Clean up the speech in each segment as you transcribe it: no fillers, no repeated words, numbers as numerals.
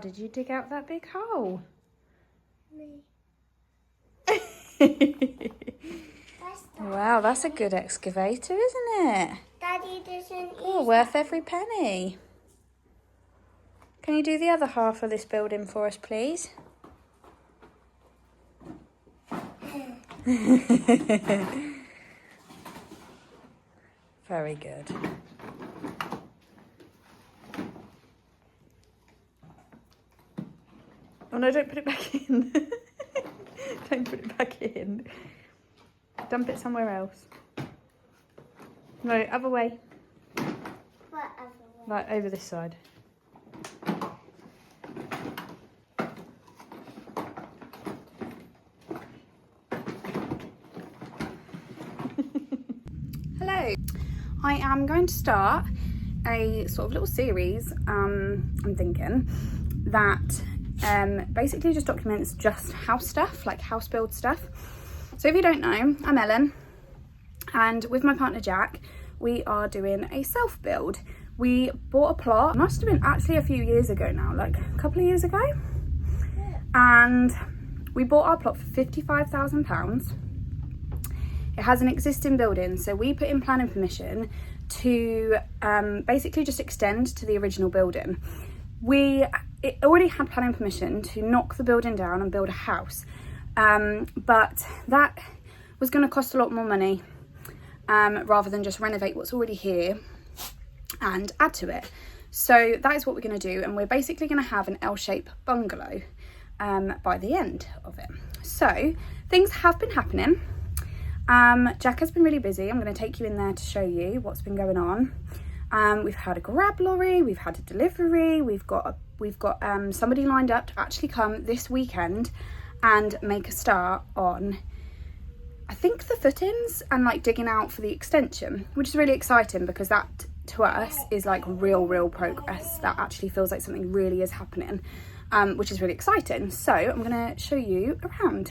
did you dig out that big hole? Me. Wow, that's a good excavator, isn't it? Daddy doesn't Oh, worth every penny. Can you do the other half of this building for us, please? Very good. Oh no, don't put it back in. Don't put it back in. Dump it somewhere else. No, other way. What other way? Like over this side. Hello. I am going to start a sort of little series, I'm thinking, that basically just documents just house stuff, like house build stuff. So if you don't know, I'm Ellen, and with my partner Jack, we are doing a self-build. We bought a plot, must have been actually a few years ago now, like a couple of years ago. Yeah. And we bought our plot for £55,000. It has an existing building, so we put in planning permission to basically just extend to the original building. It already had planning permission to knock the building down and build a house, but that was going to cost a lot more money rather than just renovate what's already here and add to it. So that is what we're going to do, and we're basically going to have an L-shaped bungalow by the end of it. So things have been happening. Jack has been really busy. I'm going to take you in there to show you what's been going on. We've had a grab lorry, we've had a delivery, we've got somebody lined up to actually come this weekend and make a start on, I think, the footings and like digging out for the extension, which is really exciting because that to us is like real progress. That actually feels like something really is happening, which is really exciting. So I'm going to show you around.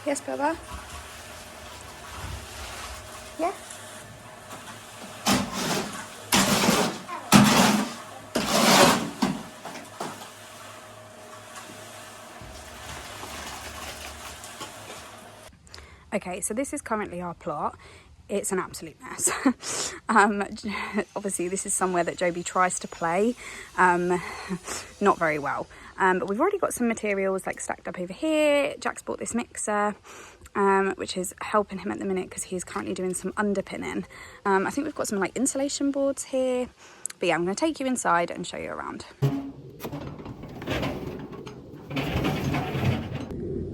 Yes, Baba? Yeah? Okay, so this is currently our plot. It's an absolute mess. Obviously, this is somewhere that Joby tries to play, not very well. But we've already got some materials like stacked up over here. Jack's bought this mixer, which is helping him at the minute because he's currently doing some underpinning. I think we've got some like insulation boards here. But yeah, I'm going to take you inside and show you around.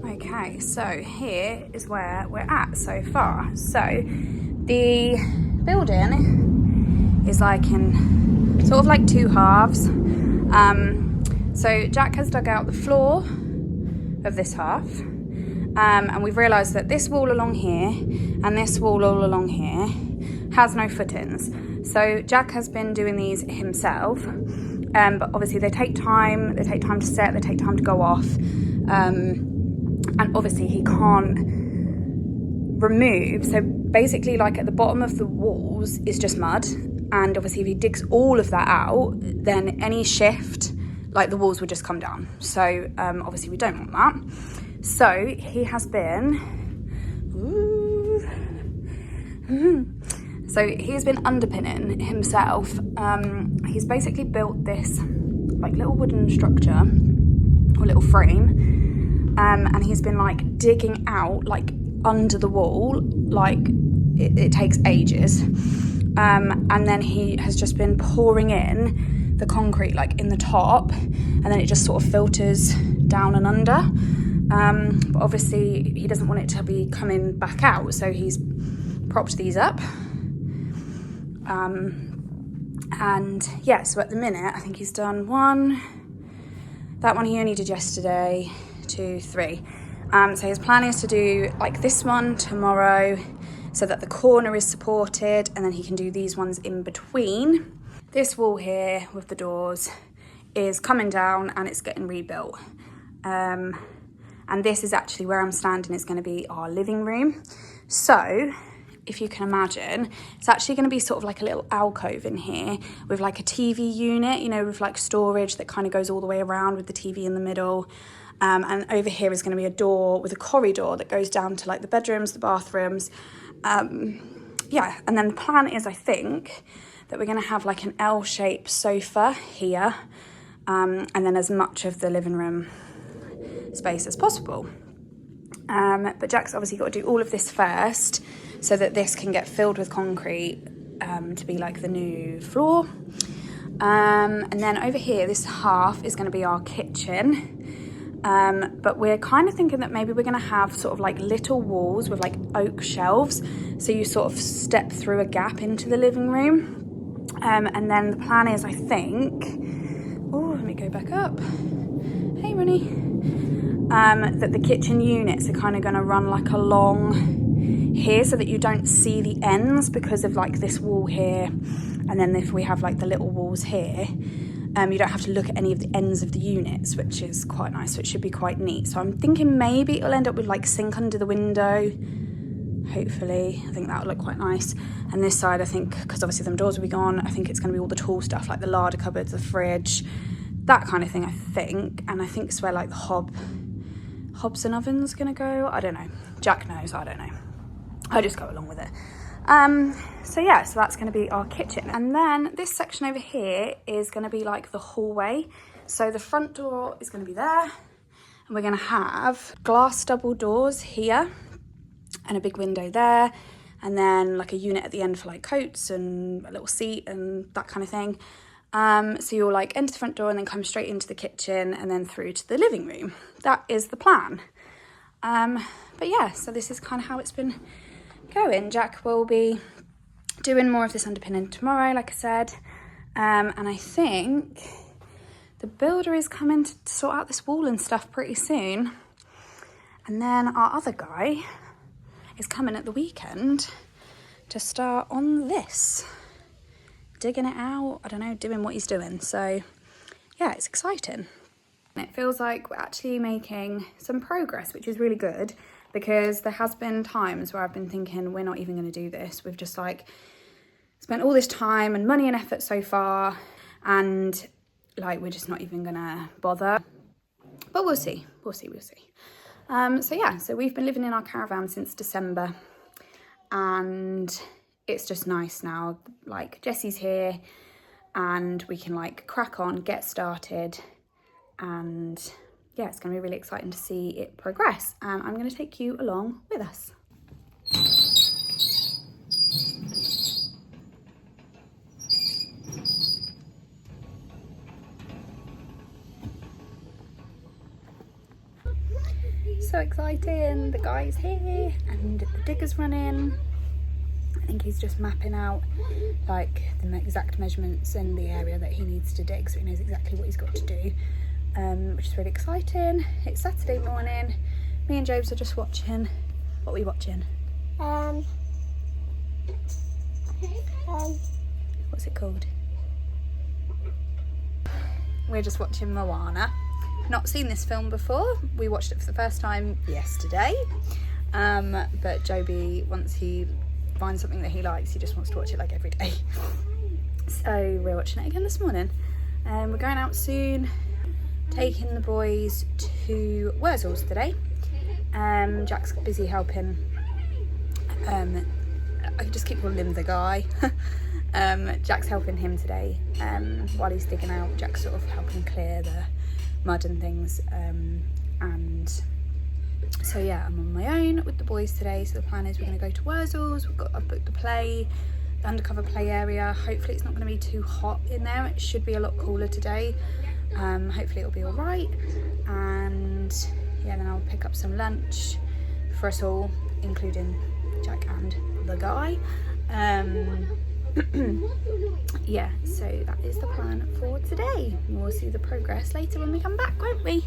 Okay, so here is where we're at so far. So the building is like in sort of like two halves. So Jack has dug out the floor of this half, and we've realised that this wall along here and this wall all along here has no footings. So Jack has been doing these himself, but obviously they take time to set, they take time to go off, and obviously he can't remove, so basically like at the bottom of the walls is just mud, and obviously if he digs all of that out, then any shift, like the walls would just come down. So obviously we don't want that. So he has been, so he's been underpinning himself. He's basically built this like little wooden structure or little frame, and he's been like digging out like under the wall, like it takes ages, and then he has just been pouring in the concrete like in the top, and then it just sort of filters down and under. But obviously he doesn't want it to be coming back out, so he's propped these up. And yeah, so at the minute I think he's done one. That one he only did yesterday, 2, 3. So his plan is to do like this one tomorrow, so that the corner is supported, and then he can do these ones in between. This wall here with the doors is coming down and it's getting rebuilt. And this is actually where I'm standing, is going to be our living room. So if you can imagine, it's actually going to be sort of like a little alcove in here with like a TV unit, you know, with like storage that kind of goes all the way around with the TV in the middle. And over here is going to be a door with a corridor that goes down to like the bedrooms, the bathrooms. Yeah, and then the plan is, I think, that we're going to have like an L-shaped sofa here, and then as much of the living room space as possible. But Jack's obviously got to do all of this first, so that this can get filled with concrete to be like the new floor. And then over here, this half is going to be our kitchen. But we're kind of thinking that maybe we're going to have sort of like little walls with like oak shelves, so you sort of step through a gap into the living room. And then the plan is, I think, oh, let me go back up. Hey, Ronnie. That the kitchen units are kind of going to run like along here, so that you don't see the ends because of like this wall here. And then if we have like the little walls here, you don't have to look at any of the ends of the units, which is quite nice. So it should be quite neat. So I'm thinking maybe it'll end up with like sink under the window. Hopefully, I think that'll look quite nice. And this side, I think, because obviously them doors will be gone, I think it's going to be all the tall stuff, like the larder cupboards, the fridge, that kind of thing, I think. And I think it's where like the hobs and ovens going to go. I don't know. Jack knows. I don't know. I just go along with it. So yeah, so that's going to be our kitchen. And then this section over here is going to be like the hallway. So the front door is going to be there, and we're going to have glass double doors here and a big window there, and then like a unit at the end for like coats and a little seat and that kind of thing. So you'll like enter the front door and then come straight into the kitchen and then through to the living room. That is the plan. But yeah, so this is kind of how it's been going. Jack will be doing more of this underpinning tomorrow, like I said. And I think the builder is coming to sort out this wall and stuff pretty soon. And then our other guy is coming at the weekend to start on this. Digging it out, I don't know, doing what he's doing. So yeah, it's exciting. It feels like we're actually making some progress, which is really good, because there has been times where I've been thinking we're not even going to do this. We've just like spent all this time and money and effort so far, and like we're just not even going to bother. But we'll see. We'll see. So yeah, so we've been living in our caravan since December, and it's just nice now. Like Jessie's here and we can like crack on, get started, and yeah, it's going to be really exciting to see it progress. And I'm going to take you along with us. So exciting, the guy's here and the digger's running. I think he's just mapping out like the exact measurements in the area that he needs to dig, so he knows exactly what he's got to do, which is really exciting. It's Saturday morning. Me and Jobs are just watching. What are we watching? What's it called? We're just watching Moana. Not seen this film before. We watched it for the first time yesterday, but Joby, once he finds something that he likes, he just wants to watch it like every day. So we're watching it again this morning. We're going out soon, taking the boys to Wurzels today. Jack's busy helping. I just keep calling him the guy. Jack's helping him today while he's digging out. Jack's sort of helping clear the mud and things, and so yeah, I'm on my own with the boys today. So the plan is we're going to go to Wurzels. I've booked the play undercover play area. Hopefully it's not going to be too hot in there. It should be a lot cooler today. Hopefully it'll be all right. And yeah, then I'll pick up some lunch for us all, including Jack and the guy. Yeah, so that is the plan for today. We'll see the progress later when we come back, won't we?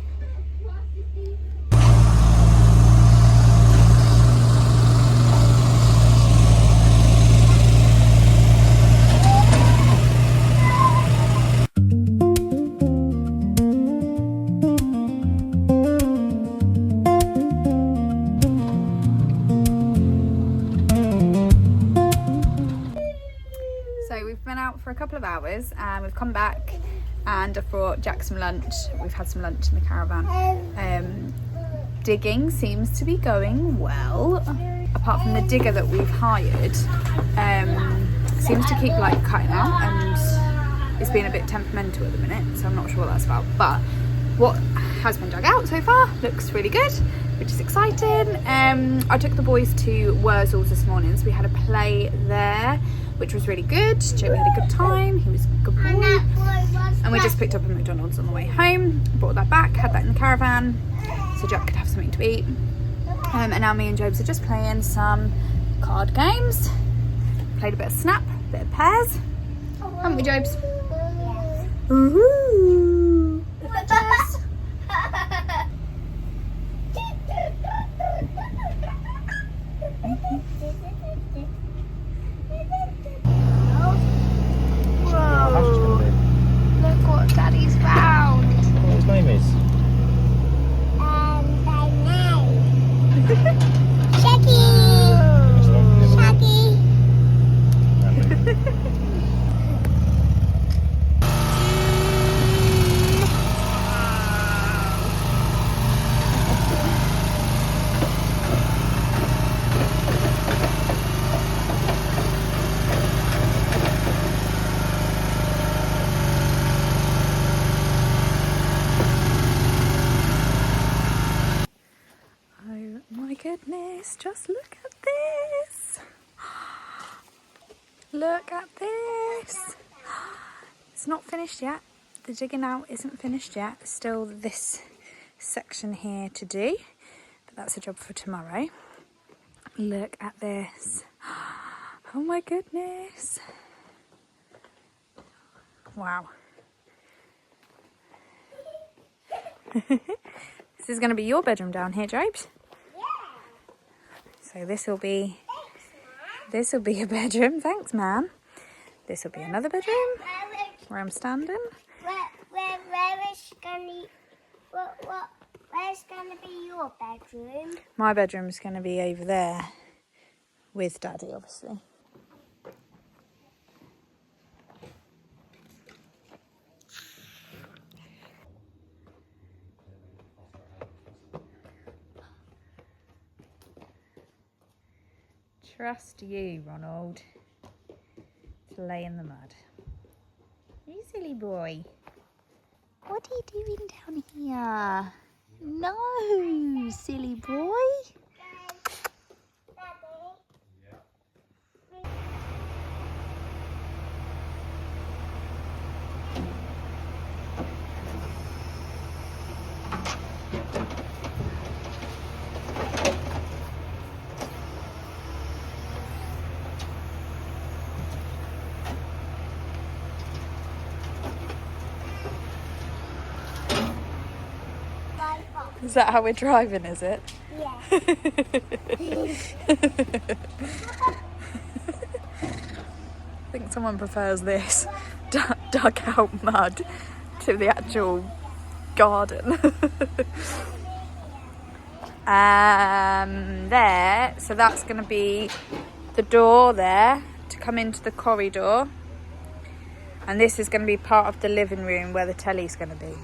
For a couple of hours and we've come back and I've brought Jack some lunch. We've had some lunch in the caravan. Digging seems to be going well, apart from the digger that we've hired seems to keep like cutting out and it's been a bit temperamental at the minute, so I'm not sure what that's about, but what has been dug out so far looks really good, which is exciting. I took the boys to Wurzels this morning, so we had a play there, which was really good. Jamie had a good time, he was a good boy. And we just picked up a McDonald's on the way home, brought that back, had that in the caravan, so Jack could have something to eat. And now me and Jobs are just playing some card games. Played a bit of Snap, a bit of Pairs. Haven't we, Jobs? Woohoo! Look what Daddy's found. What his name is? My name. Shaggy. Shaggy. Goodness, just look at this. Look at this. It's not finished yet. The digging out isn't finished yet. Still this section here to do, but that's a job for tomorrow. Look at this. Oh my goodness. Wow. This is going to be your bedroom down here, Jobs. So this will be a bedroom. Thanks, ma'am. This will be another bedroom where I'm standing. Where's gonna be your bedroom? My bedroom's going to be over there with Daddy, obviously. Trust you, Ronald, to lay in the mud. You silly boy. What are you doing down here? No, silly boy. Is that how we're driving, is it? Yeah. I think someone prefers this dug out mud to the actual garden. There, so that's going to be the door there to come into the corridor, and this is going to be part of the living room where the telly's going to be.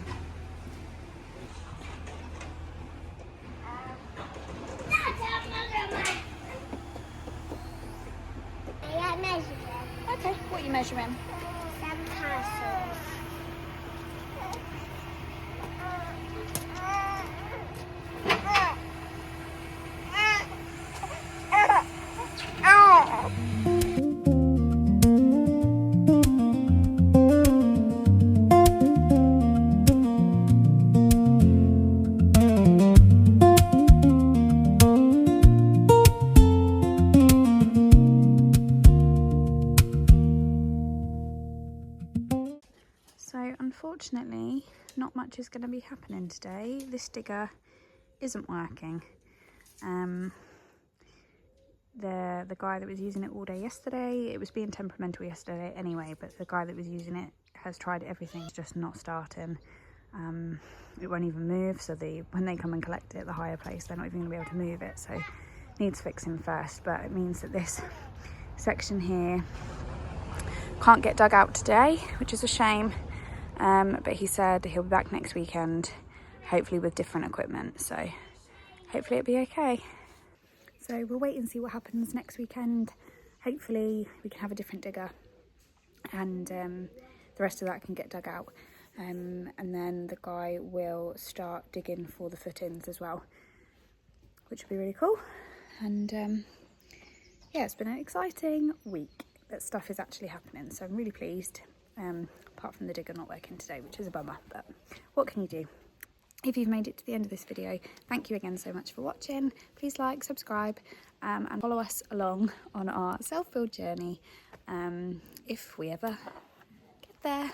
Okay, what are you measuring? Some castles. not much is going to be happening today. This digger isn't working. The guy that was using it all day yesterday, it was being temperamental yesterday anyway, but the guy that was using it has tried everything, it's just not starting. It won't even move, so when they come and collect it at the higher place, they're not even going to be able to move it, so needs fixing first. But it means that this section here can't get dug out today, which is a shame. But he said he'll be back next weekend, hopefully with different equipment, so hopefully it'll be okay. So we'll wait and see what happens next weekend. Hopefully we can have a different digger, and the rest of that can get dug out. And then the guy will start digging for the footings as well, which will be really cool. And yeah, it's been an exciting week that stuff is actually happening, so I'm really pleased, apart from the digger not working today, which is a bummer, but what can you do? If you've made it to the end of this video, thank you again so much for watching. Please like, subscribe, and follow us along on our self-build journey, if we ever get there.